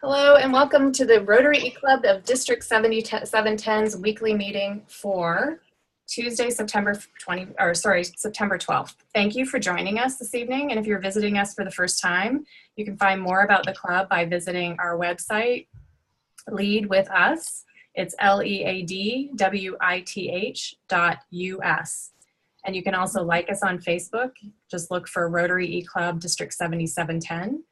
Hello and welcome to the Rotary E-Club of District 7710's weekly meeting for Tuesday, September 12th. Thank you for joining us this evening, and if you're visiting us for the first time, you can find more about the club by visiting our website, Lead With Us. It's leadwith.us. And you can also like us on Facebook. Just look for Rotary E-Club District 7710.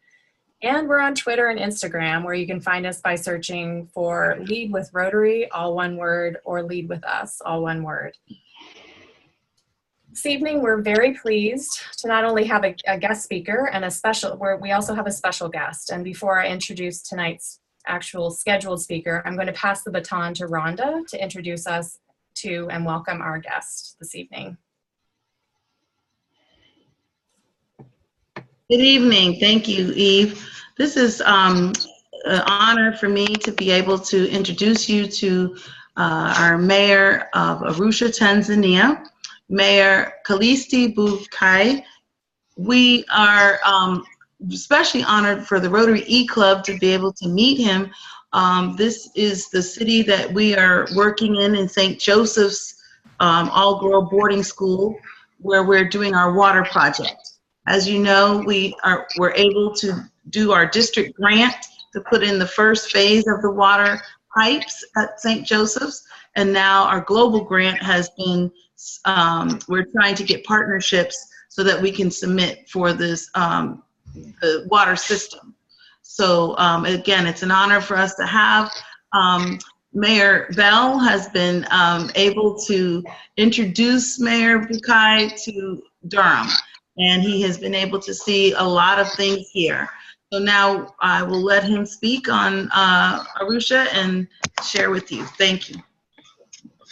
And we're on Twitter and Instagram, where you can find us by searching for Lead with Rotary, all one word, or Lead with Us, all one word. This evening, we're very pleased to not only have a guest speaker and we also have a special guest. And before I introduce tonight's actual scheduled speaker, I'm going to pass the baton to Rhonda to introduce us to and welcome our guest this evening. Good evening. Thank you, Eve. This is an honor for me to be able to introduce you to our mayor of Arusha, Tanzania, Mayor Kalisti Bukai. We are especially honored for the Rotary E-Club to be able to meet him. This is the city that we are working in St. Joseph's all-girl boarding school, where we're doing our water project. As you know, we're able to do our district grant to put in the first phase of the water pipes at St. Joseph's, and now our global grant has been, we're trying to get partnerships so that we can submit for this, the water system. So again, it's an honor for us to have. Mayor Bell has been able to introduce Mayor Bukai to Durham, and he has been able to see a lot of things here. So now I will let him speak on Arusha and share with you. Thank you.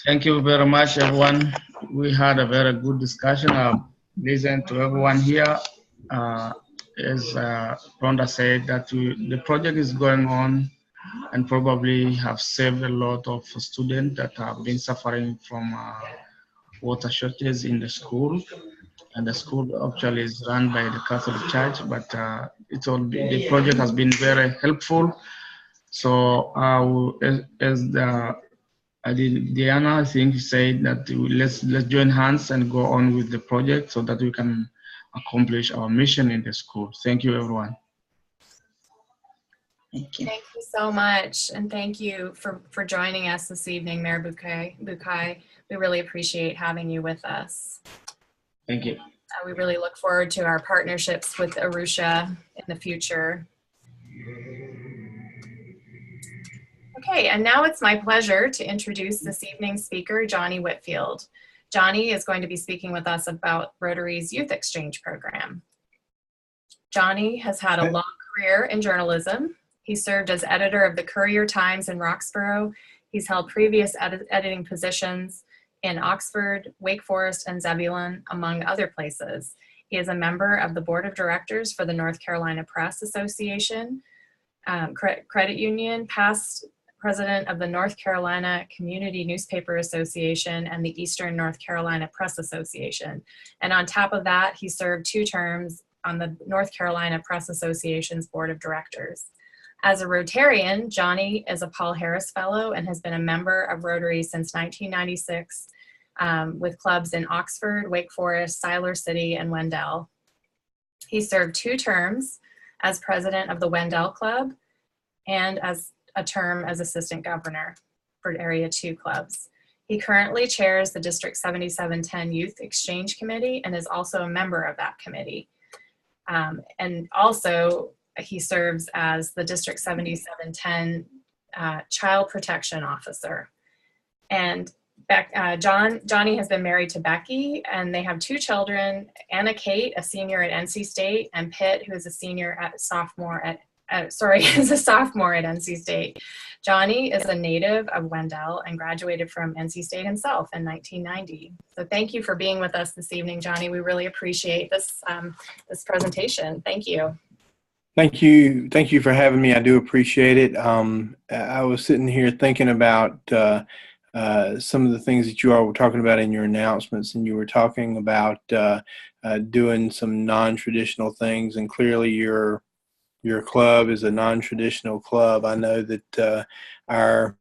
Thank you very much, everyone. We had a very good discussion. Listen to everyone here. As Rhonda said, that the project is going on and probably have saved a lot of students that have been suffering from water shortages in the school. And the school actually is run by the Catholic Church, but the project has been very helpful. So Diana, I think, said that let's join hands and go on with the project so that we can accomplish our mission in the school. Thank you, everyone. Thank you. Thank you so much, and thank you for joining us this evening, Mayor Bukai. We really appreciate having you with us. Thank you. We really look forward to our partnerships with Arusha in the future. Okay, and now it's my pleasure to introduce this evening's speaker, Johnny Whitfield. Johnny is going to be speaking with us about Rotary's Youth Exchange Program. Johnny has had a long career in journalism. He served as editor of the Courier-Times in Roxborough. He's held previous editing positions in Oxford, Wake Forest, and Zebulon, among other places. He is a member of the board of directors for the North Carolina Press Association, Credit Union, past president of the North Carolina Community Newspaper Association and the Eastern North Carolina Press Association. And on top of that, he served 2 terms on the North Carolina Press Association's board of directors. As a Rotarian, Johnny is a Paul Harris Fellow and has been a member of Rotary since 1996 with clubs in Oxford, Wake Forest, Siler City, and Wendell. He served 2 terms as president of the Wendell Club and as a term as assistant governor for Area 2 clubs. He currently chairs the District 7710 Youth Exchange Committee and is also a member of that committee. And also, he serves as the District 7710 Child Protection Officer. And Johnny has been married to Becky, and they have 2 children, Anna Kate, a senior at NC State, and Pitt, who is a sophomore at NC State. Johnny is a native of Wendell and graduated from NC State himself in 1990. So thank you for being with us this evening, Johnny. We really appreciate this presentation. Thank you. Thank you. Thank you for having me. I do appreciate it. I was sitting here thinking about some of the things that you all were talking about in your announcements, and you were talking about doing some non-traditional things, and clearly you're your club is a non-traditional club. I know that our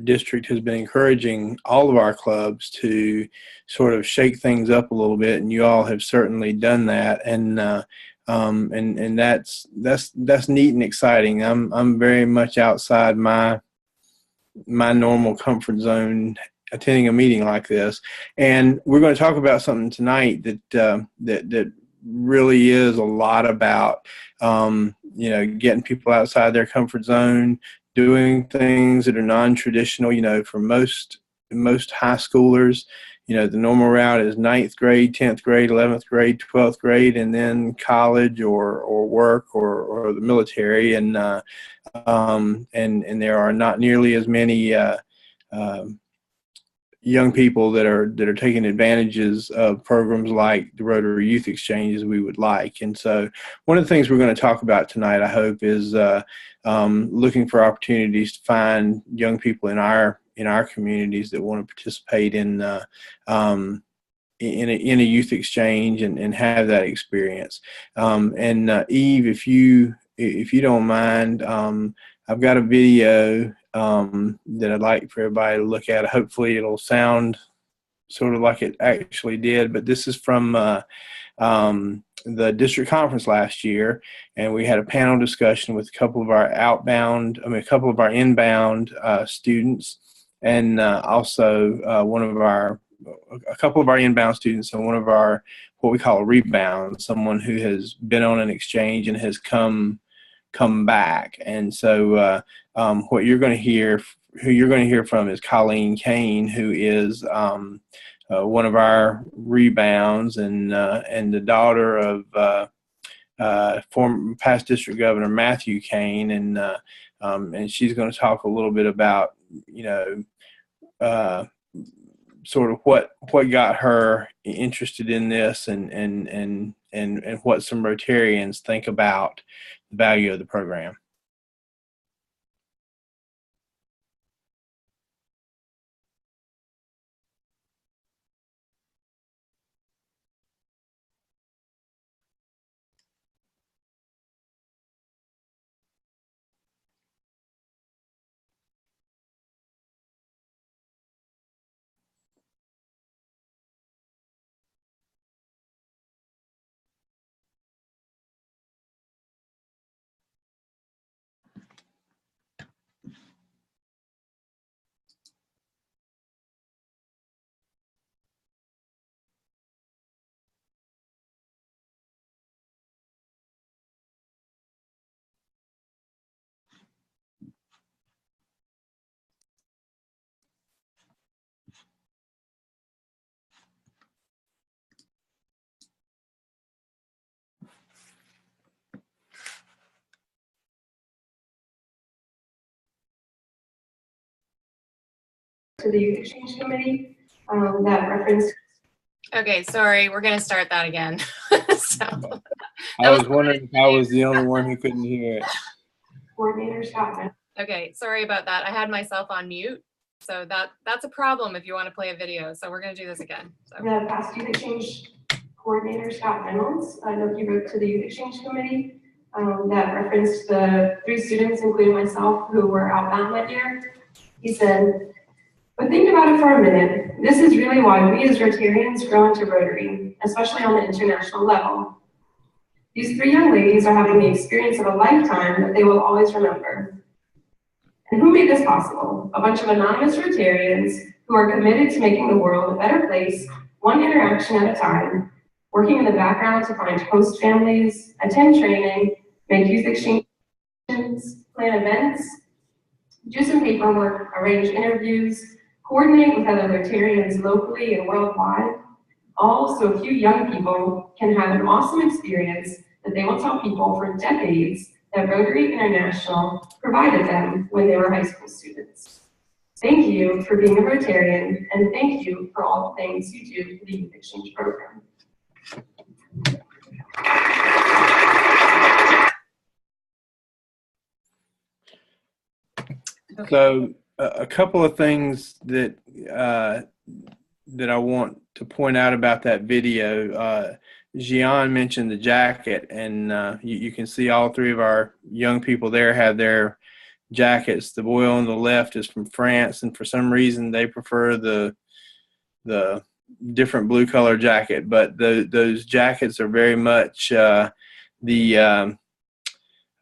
district has been encouraging all of our clubs to sort of shake things up a little bit, and you all have certainly done that. And that's neat and exciting. I'm very much outside my normal comfort zone attending a meeting like this, and we're going to talk about something tonight that really is a lot about getting people outside their comfort zone, doing things that are non-traditional. For most high schoolers, the normal route is 9th grade, 10th grade, 11th grade, 12th grade, and then college or work or the military. And there are not nearly as many young people that are taking advantages of programs like the Rotary Youth Exchange as we would like. And so one of the things we're going to talk about tonight, I hope, is looking for opportunities to find young people in our communities that want to participate in a youth exchange and have that experience. Eve, if you don't mind, I've got a video that I'd like for everybody to look at. Hopefully it'll sound sort of like it actually did, but this is from the district conference last year, and we had a panel discussion with a couple of our inbound students, and also a couple of our inbound students, and one of our what we call a rebound, someone who has been on an exchange and has come back. And so who you're going to hear from is Colleen Kane, who is one of our rebounds and the daughter of former past district governor Matthew Kane, and she's going to talk a little bit about sort of what got her interested in this and what some Rotarians think about the value of the program. To the Youth Exchange Committee that referenced. Okay, sorry, we're going to start that again. I was wondering if I was the only one who couldn't hear it. Coordinator Scott. Okay, sorry about that. I had myself on mute, so that's a problem if you want to play a video. So we're going to do this again. So. The past Youth Exchange Coordinator Scott Reynolds, I know he wrote to the Youth Exchange Committee that referenced the 3 students, including myself, who were outbound that year. He said, "But think about it for a minute. This is really why we as Rotarians grow into Rotary, especially on the international level. These 3 young ladies are having the experience of a lifetime that they will always remember. And who made this possible? A bunch of anonymous Rotarians who are committed to making the world a better place, one interaction at a time, working in the background to find host families, attend training, make youth exchanges, plan events, do some paperwork, arrange interviews, coordinate with other Rotarians locally and worldwide, all so a few young people can have an awesome experience that they will tell people for decades that Rotary International provided them when they were high school students. Thank you for being a Rotarian, and thank you for all the things you do for the Youth Exchange program." So a couple of things that I want to point out about that video. Gian mentioned the jacket, and you can see all three of our young people there have their jackets. The boy on the left is from France, and for some reason they prefer the different blue color jacket. But those jackets are very much the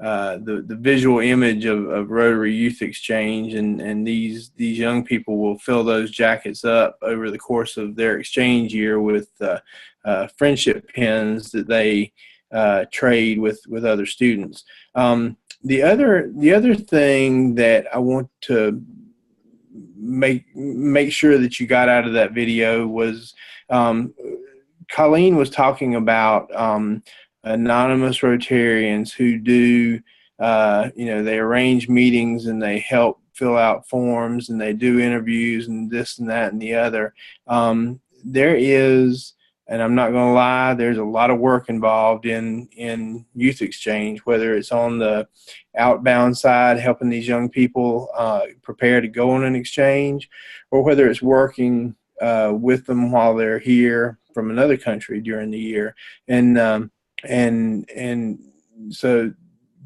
visual image of Rotary Youth Exchange, and these young people will fill those jackets up over the course of their exchange year with friendship pins that they trade with other students. The other thing that I want to make sure that you got out of that video was Colleen was talking about anonymous Rotarians who do, they arrange meetings and they help fill out forms and they do interviews and this and that and the other. There is, and I'm not going to lie, there's a lot of work involved in youth exchange, whether it's on the outbound side, helping these young people prepare to go on an exchange, or whether it's working with them while they're here from another country during the year. And so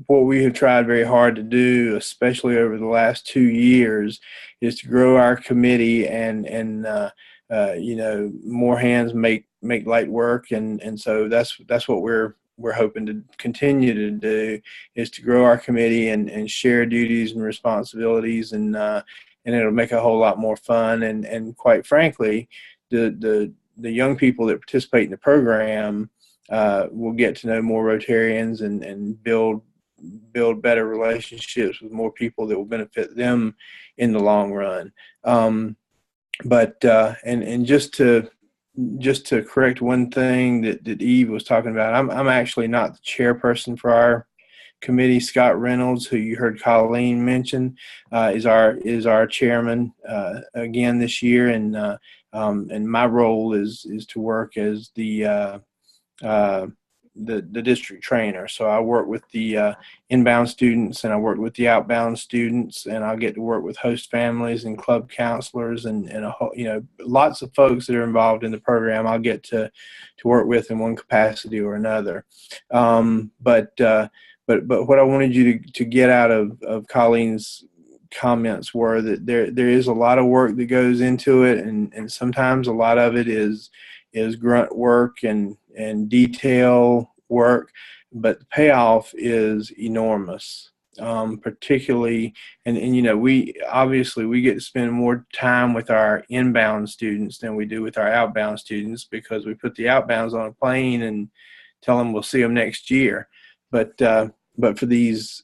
what we have tried very hard to do, especially over the last 2 years, is to grow our committee and more hands make light work. And so that's what we're hoping to continue to do, is to grow our committee and share duties and responsibilities, and it'll make a whole lot more fun. And quite frankly, the young people that participate in the program will get to know more Rotarians and build better relationships with more people that will benefit them in the long run. But just to correct one thing that Eve was talking about, I'm actually not the chairperson for our committee. Scott Reynolds, who you heard Colleen mention, is our chairman again this year, and my role is to work as the district trainer. So I work with the inbound students, and I work with the outbound students, and I get to work with host families and club counselors and a whole, lots of folks that are involved in the program. I'll get to work with in one capacity or another. But what I wanted you to get out of Colleen's comments were that there is a lot of work that goes into it, and sometimes a lot of it is grunt work and detail work, but the payoff is enormous. Particularly, and we get to spend more time with our inbound students than we do with our outbound students, because we put the outbounds on a plane and tell them we'll see them next year. But for these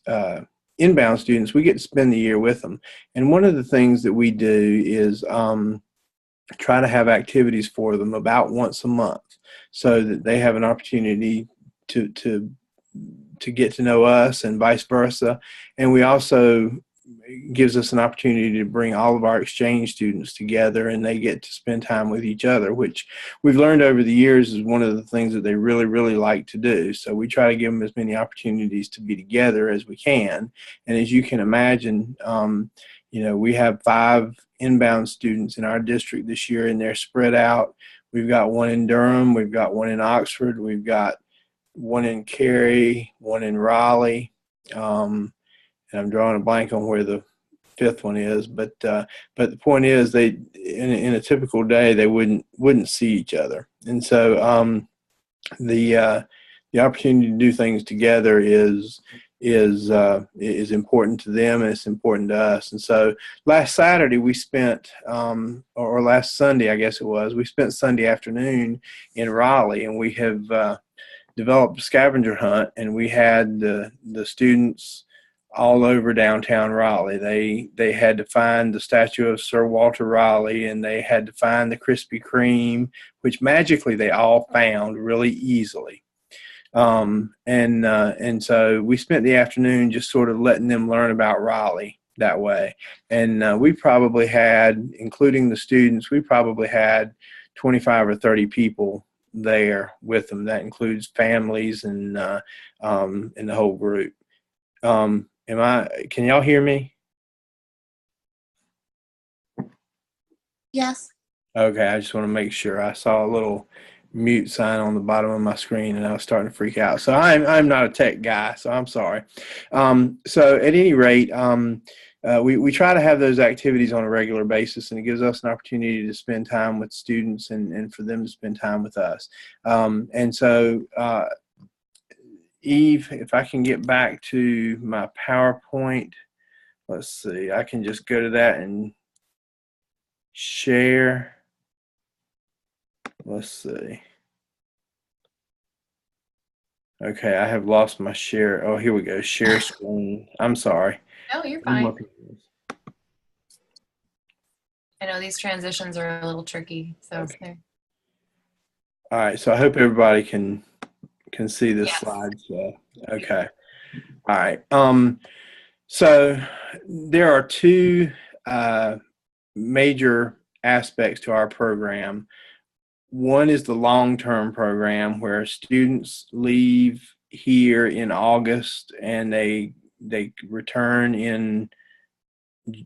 inbound students, we get to spend the year with them. And one of the things that we do is try to have activities for them about once a month, so that they have an opportunity to get to know us and vice versa. And we also gives us an opportunity to bring all of our exchange students together, and they get to spend time with each other, which we've learned over the years is one of the things that they really, really like to do. So we try to give them as many opportunities to be together as we can. And as you can imagine, we have 5 inbound students in our district this year, and they're spread out. We've got one in Durham, we've got one in Oxford, we've got one in Cary, one in Raleigh, and I'm drawing a blank on where the 5th one is. But the point is, they in a typical day they wouldn't see each other, and so the opportunity to do things together is important to them, and it's important to us. And so last Saturday we spent, or last Sunday I guess it was, we spent Sunday afternoon in Raleigh, and we have developed a scavenger hunt, and we had the students all over downtown Raleigh. They had to find the statue of Sir Walter Raleigh, and they had to find the Krispy Kreme, which magically they all found really easily. And so we spent the afternoon just sort of letting them learn about Raleigh that way. And we probably had, including the students, we probably had 25 or 30 people there with them. That includes families and the whole group. Can y'all hear me? Yes. Okay, I just want to make sure. I saw a little mute sign on the bottom of my screen, and I was starting to freak out. So I'm not a tech guy, so I'm sorry. So at any rate, we try to have those activities on a regular basis, and it gives us an opportunity to spend time with students and for them to spend time with us. And so, Eve, if I can get back to my PowerPoint, let's see, I can just go to that and share. Let's see. Okay, I have lost my share. Oh, here we go. Share screen. I'm sorry. No, you're fine. I know these transitions are a little tricky, so okay. All right, so I hope everybody can see this slide. So, okay. All right. So there are two major aspects to our program. One is the long-term program where students leave here in August and they return in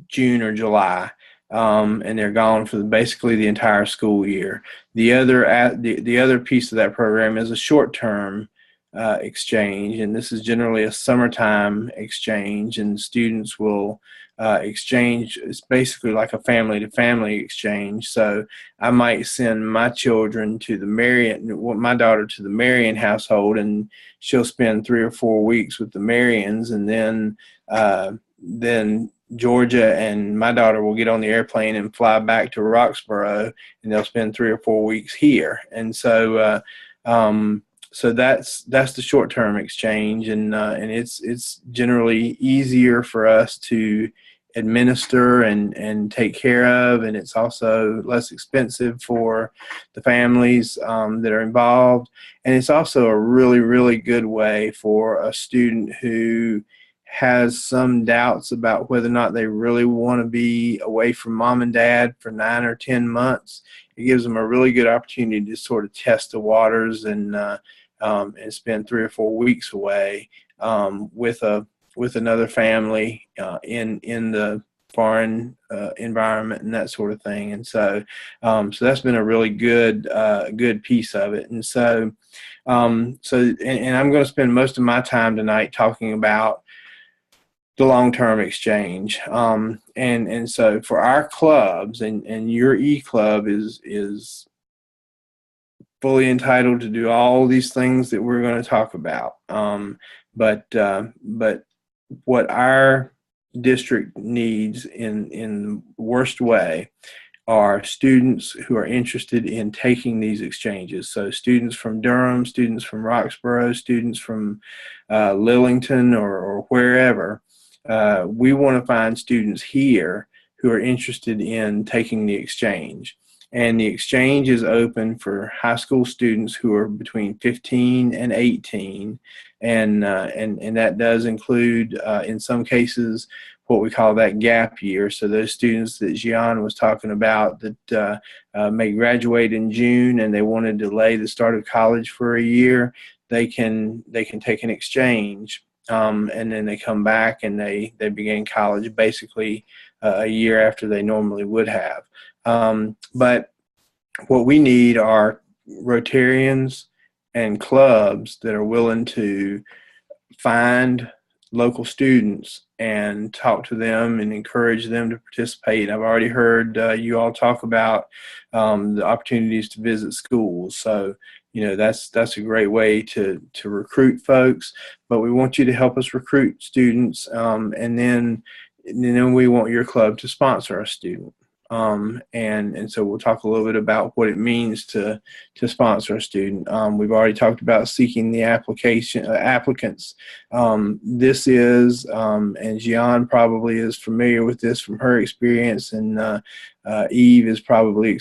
June or July, and they're gone for basically the entire school year. The other piece of that program is a short-term exchange, and this is generally a summertime exchange, and students will exchange. It's basically like a family-to-family exchange. So I might send my children to my daughter to the Marion household, and she'll spend 3 or 4 weeks with the Marions, and then Georgia and my daughter will get on the airplane and fly back to Roxborough, and they'll spend 3 or 4 weeks here. And so, so that's the short-term exchange, and it's generally easier for us to administer and take care of, and it's also less expensive for the families that are involved. And it's also a really, really good way for a student who has some doubts about whether or not they really want to be away from mom and dad for 9 or 10 months. It gives them a really good opportunity to sort of test the waters and spend 3 or 4 weeks away with another family in the foreign environment and that sort of thing. And so so that's been a really good piece of it. And so and I'm going to spend most of my time tonight talking about the long-term exchange. And so for our clubs, and your E-Club is fully entitled to do all these things that we're going to talk about. But what our district needs in the worst way are students who are interested in taking these exchanges. So students from Durham, students from Roxborough, students from Lillington or wherever. We want to find students here who are interested in taking the exchange. And the exchange is open for high school students who are between 15 and 18. And that does include, in some cases, what we call that gap year. So those students that Gian was talking about that may graduate in June and they want to delay the start of college for a year, they can take an exchange. And then they come back and they begin college basically a year after they normally would have. But what we need are Rotarians and clubs that are willing to find local students and talk to them and encourage them to participate. I've already heard you all talk about the opportunities to visit schools. So, that's a great way to recruit folks, but we want you to help us recruit students. And then we want your club to sponsor a student. And so we'll talk a little bit about what it means to sponsor a student. We've already talked about seeking the applicants. This is, and Gian probably is familiar with this from her experience, and Eve is probably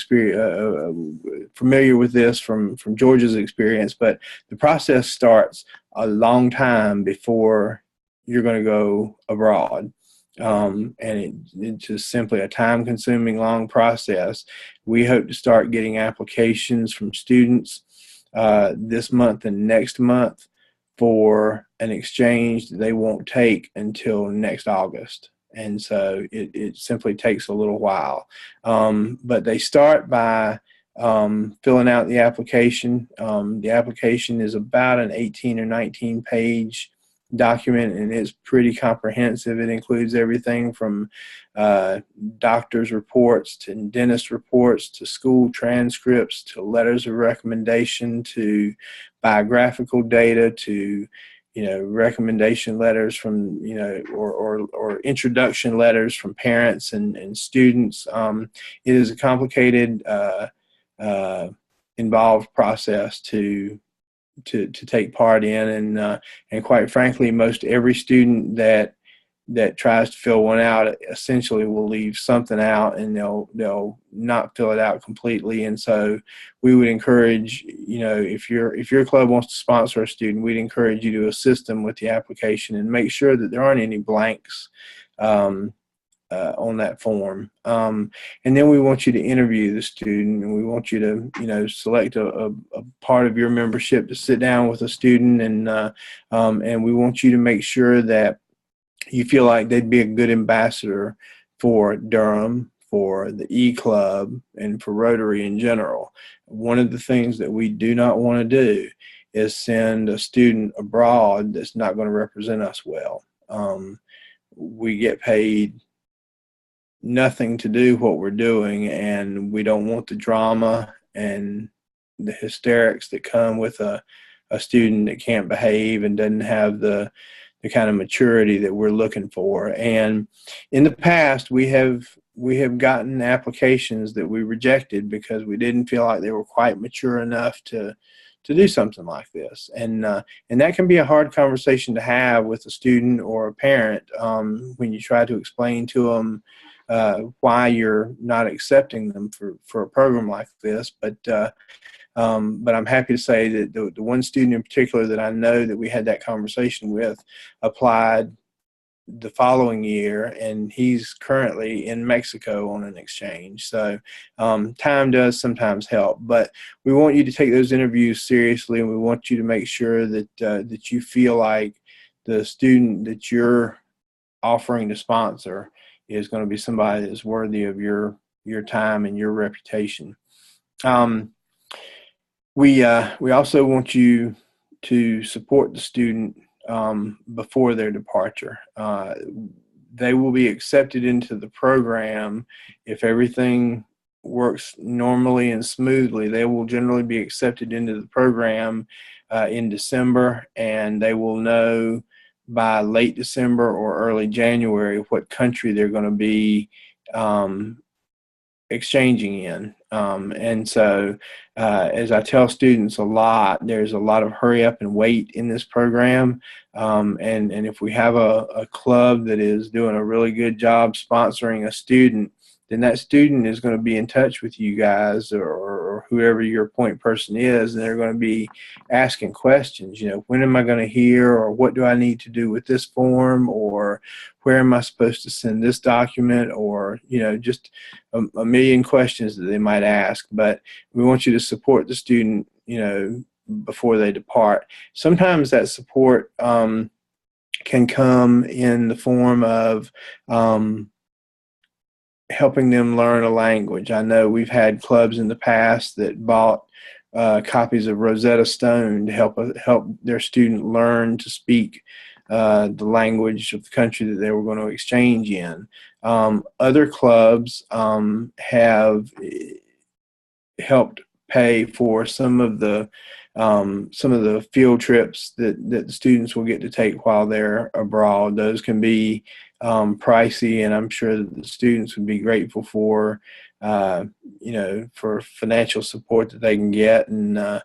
familiar with this from Georgia's experience, but the process starts a long time before you're going to go abroad. And it's just simply a time-consuming, long process. We hope to start getting applications from students this month and next month for an exchange that they won't take until next August. And so it simply takes a little while. But they start by filling out the application. The application is about an 18 or 19 page document, and it's pretty comprehensive. It includes everything from doctor's reports to dentist reports to school transcripts to letters of recommendation to biographical data to recommendation letters from or introduction letters from parents and students. It is a complicated involved process to take part in, and quite frankly, most every student that tries to fill one out essentially will leave something out, and they'll not fill it out completely. And so we would encourage, if your club wants to sponsor a student, we'd encourage you to assist them with the application and make sure that there aren't any blanks on that form. And then we want you to interview the student, and we want you to, select a part of your membership to sit down with a student, and we want you to make sure that you feel like they'd be a good ambassador for Durham, for the E-Club, and for Rotary in general. One of the things that we do not want to do is send a student abroad that's not going to represent us well. We get paid nothing to do what we're doing, and we don't want the drama and the hysterics that come with a student that can't behave and doesn't have the kind of maturity that we're looking for. And in the past, we have gotten applications that we rejected because we didn't feel like they were quite mature enough to do something like this. And that can be a hard conversation to have with a student or a parent when you try to explain to them why you're not accepting them for a program like this. But I'm happy to say that the one student in particular that I know that we had that conversation with applied the following year, and he's currently in Mexico on an exchange. So time does sometimes help, but we want you to take those interviews seriously, and we want you to make sure that you feel like the student that you're offering to sponsor is going to be somebody that's worthy of your time and your reputation. We also want you to support the student before their departure. They will be accepted into the program if everything works normally and smoothly. They will generally be accepted into the program in December, and they will know by late December or early January what country they're going to be exchanging in. And so as I tell students a lot, there's a lot of hurry up and wait in this program. And if we have a club that is doing a really good job sponsoring a student, then that student is going to be in touch with you guys or whoever your point person is, and they're going to be asking questions. When am I going to hear, or what do I need to do with this form, or where am I supposed to send this document, or just a million questions that they might ask. But we want you to support the student before they depart. Sometimes that support can come in the form of helping them learn a language. I know we've had clubs in the past that bought copies of Rosetta Stone to help their student learn to speak the language of the country that they were going to exchange in. Other clubs have helped pay for some of the field trips that the students will get to take while they're abroad. Those can be pricey, and I'm sure that the students would be grateful for financial support that they can get. And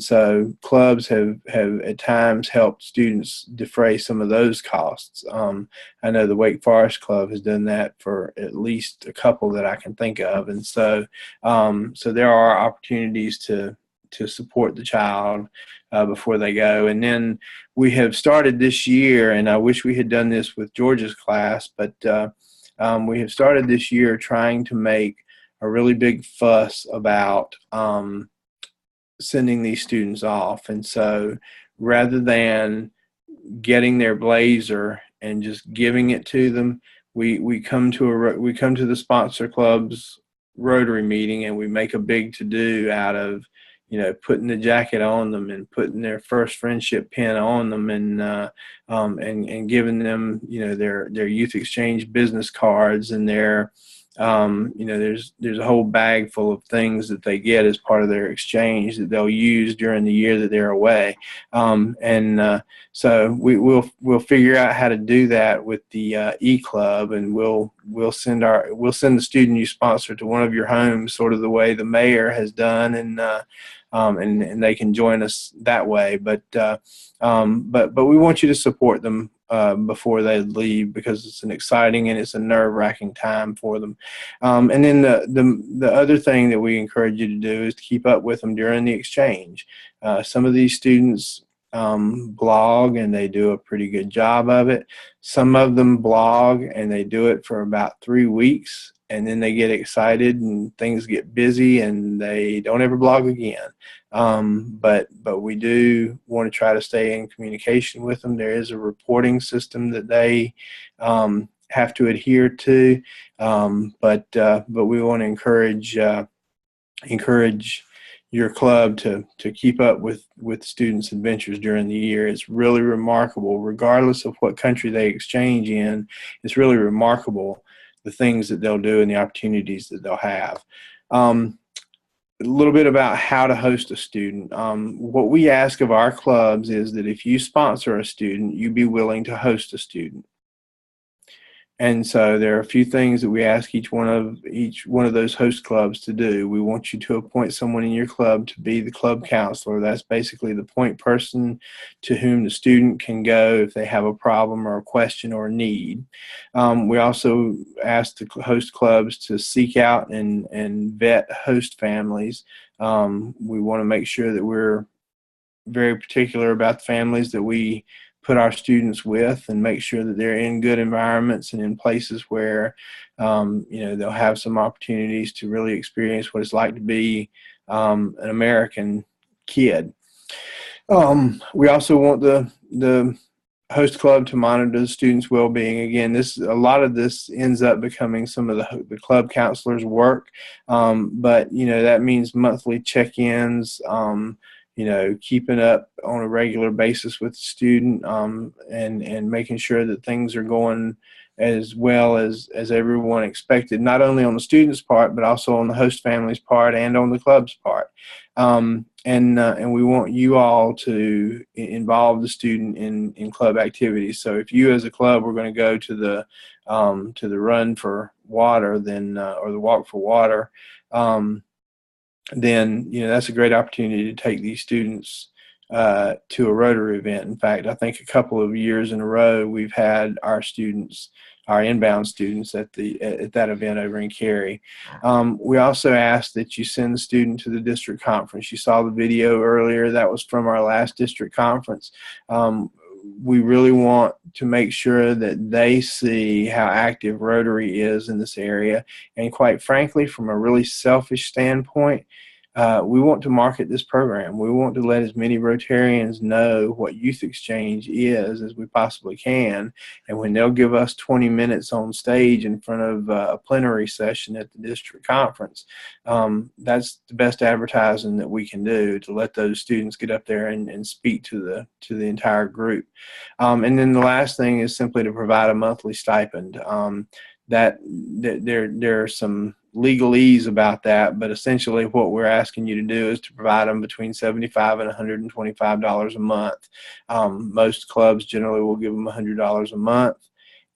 so clubs have at times helped students defray some of those costs. I know the Wake Forest Club has done that for at least a couple that I can think of. And so there are opportunities to support the child before they go. And then we have started this year, and I wish we had done this with Georgia's class, but we have started this year trying to make a really big fuss about sending these students off. And so rather than getting their blazer and just giving it to them, we come to the sponsor club's Rotary meeting, and we make a big to-do out of, putting the jacket on them and putting their first friendship pin on them, and giving them, their youth exchange business cards and their, there's a whole bag full of things that they get as part of their exchange that they'll use during the year that they're away. So we'll figure out how to do that with the E-Club, and we'll send the student you sponsor to one of your homes, sort of the way the mayor has done, and they can join us that way. But we want you to support them before they leave, because it's an exciting and it's a nerve-wracking time for them. And then the other thing that we encourage you to do is to keep up with them during the exchange. Some of these students blog, and they do a pretty good job of it. Some of them blog and they do it for about 3 weeks, and then they get excited and things get busy and they don't ever blog again. But we do want to try to stay in communication with them. There is a reporting system that they have to adhere to, but we want to encourage your club to keep up with students' adventures during the year. It's really remarkable, regardless of what country they exchange in. It's really remarkable the things that they'll do and the opportunities that they'll have. A little bit about how to host a student. What we ask of our clubs is that if you sponsor a student, you be willing to host a student. And so there are a few things that we ask each one of those host clubs to do. We want you to appoint someone in your club to be the club counselor. That's basically the point person to whom the student can go if they have a problem or a question or a need. We also ask the host clubs to seek out and vet host families. We want to make sure that we're very particular about the families that we put our students with, and make sure that they're in good environments and in places where they'll have some opportunities to really experience what it's like to be an American kid. We also want the host club to monitor the students' well-being. Again, a lot of this ends up becoming some of the club counselors' work, but that means monthly check-ins, keeping up on a regular basis with the student, and making sure that things are going as well as everyone expected, not only on the student's part, but also on the host family's part and on the club's part. And we want you all to involve the student in club activities. So if you as a club were going to go to the run for water, then or the walk for water, then that's a great opportunity to take these students to a Rotary event. In fact, I think a couple of years in a row we've had our inbound students at that event over in Cary. We also ask that you send the student to the district conference. You saw the video earlier. That was from our last district conference. We really want to make sure that they see how active Rotary is in this area. And quite frankly, from a really selfish standpoint, we want to market this program. We want to let as many Rotarians know what youth exchange is as we possibly can. And when they'll give us 20 minutes on stage in front of a plenary session at the district conference, that's the best advertising that we can do, to let those students get up there and speak to the entire group. And then the last thing is simply to provide a monthly stipend. That there are some legalese about that, but essentially what we're asking you to do is to provide them between $75 and $125 a month. Most clubs generally will give them $100 a month,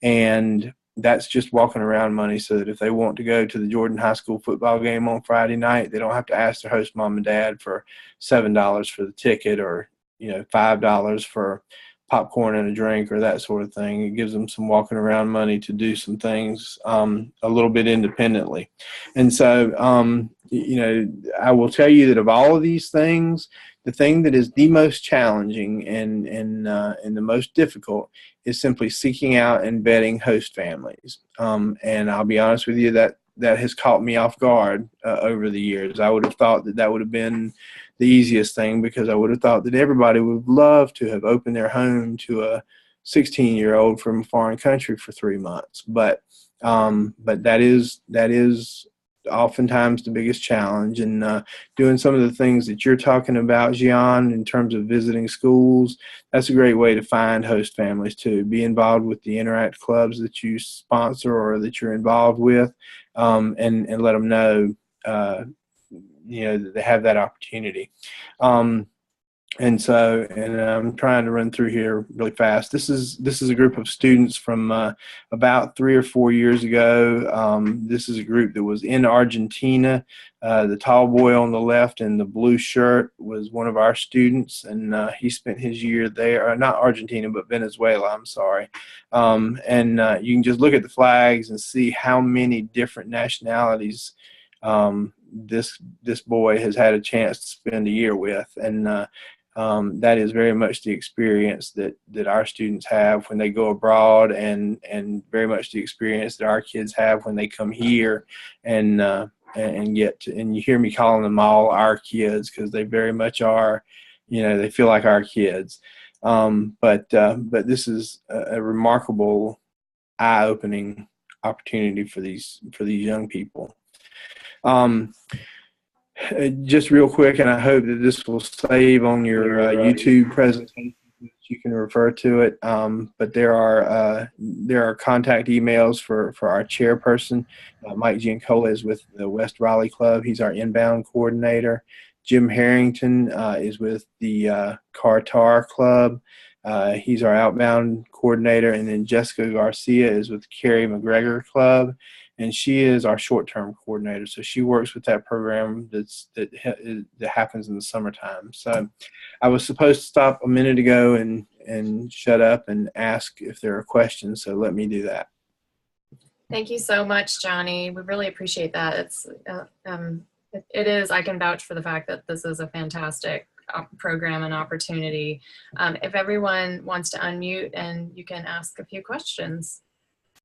and that's just walking around money, so that if they want to go to the Jordan High School football game on Friday night, they don't have to ask their host mom and dad for $7 for the ticket, or $5 for popcorn and a drink, or that sort of thing. It gives them some walking around money to do some things a little bit independently. And so, I will tell you that of all of these things, the thing that is the most challenging and the most difficult is simply seeking out and vetting host families. And I'll be honest with you, that has caught me off guard over the years. I would have thought that would have been the easiest thing, because I would have thought that everybody would love to have opened their home to a 16-year-old from a foreign country for 3 months. But that is oftentimes the biggest challenge. And doing some of the things that you're talking about, Gian, in terms of visiting schools, that's a great way to find host families too. Be involved with the Interact clubs that you sponsor or that you're involved with, and let them know, that they have that opportunity. And I'm trying to run through here really fast. This is a group of students from about 3 or 4 years ago. This is a group that was in Argentina. The tall boy on the left in the blue shirt was one of our students, and he spent his year there. Not Argentina, but Venezuela. I'm sorry. And you can just look at the flags and see how many different nationalities this boy has had a chance to spend a year with, and that is very much the experience that our students have when they go abroad, and very much the experience that our kids have when they come here, and you hear me calling them all our kids because they very much are, they feel like our kids. But this is a remarkable, eye-opening opportunity for these young people. Just real quick, and I hope that this will save on your YouTube presentation. You can refer to it, but there are contact emails for our chairperson. Mike Giancola is with the West Raleigh Club. He's our inbound coordinator. Jim Harrington is with the Cartar Club. He's our outbound coordinator, and then Jessica Garcia is with the Carrie McGregor Club, and she is our short-term coordinator. So she works with that program that happens in the summertime. So I was supposed to stop a minute ago and shut up and ask if there are questions. So let me do that. Thank you so much, Johnny. We really appreciate that. It is, I can vouch for the fact that this is a fantastic program and opportunity. If everyone wants to unmute and you can ask a few questions.